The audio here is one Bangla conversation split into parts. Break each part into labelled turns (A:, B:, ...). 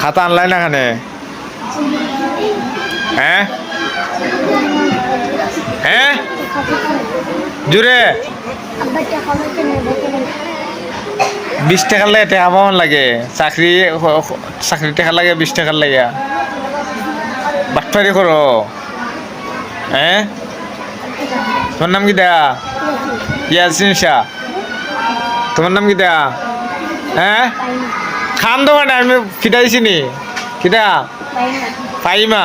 A: খাতা আনলাই না এখানে? হ্যাঁ হ্যাঁ জুড়ে 20 টাকার লাগে টাকা পাওয়ান লাগে চাকরি চাকরি টাকা লাগে 20 টাকার লাগে বাটফারি করো। হ্যাঁ তোমার নাম কি দেয়া? ইয়াসিন শাহ। তোমার নাম কি দেয়া? হ্যাঁ খান দোকানে আমি ফিটাইছি নি কিটা ফাইমা।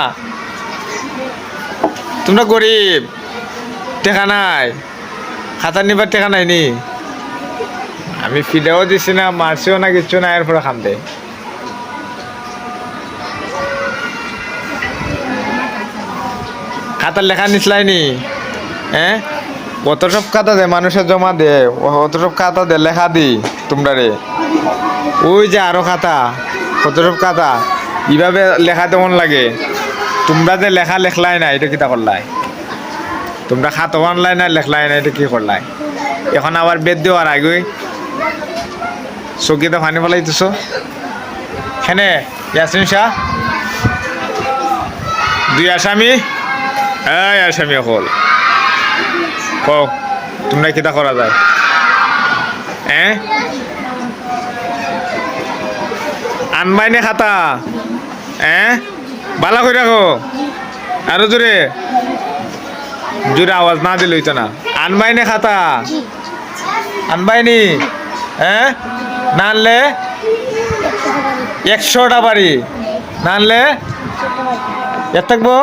A: তোমরা গরিব, টেকা নাই, খাতা নিবার টেকা নাই নি। আমি ফিডাও দিছি না, মারছিও না, কিচ্ছু না, এরপরে খান দে। খাতার লেখা নিসলাই নি? হ্যাঁ অত সব খাতা দে, মানুষের জমা দে, অত সব খাতা দে, লেখা দি তোমরা রে। ওই যে আরো খাতা, কত সব খাতা, এইভাবে লেখা তেমন লাগে। তোমরা যে লেখা লেখলাই না, এটা কিতা করলাই? তোমরা খাতা আনলাই না, লেখলাই না, এটা কি করলাই? এখন আবার বেদ দেওয়ার আগে চকিতে পানি ফেলাইতেছ হেনে। ইয়াসিন শাহ দুই আসামি, এই আসামি অকল কও তোমরা কিতা করা যায়? হ্যাঁ আনবাই নে খাতা? হ্যাঁ বালা করে রাখো, আরো জোরে জোরে আওয়াজ না দিলে হইতো না। আনবাই নে খাতা? আনবাই নি? হ্যাঁ না আনলে 100টা বাড়ি, না আনলে এর থাকবো।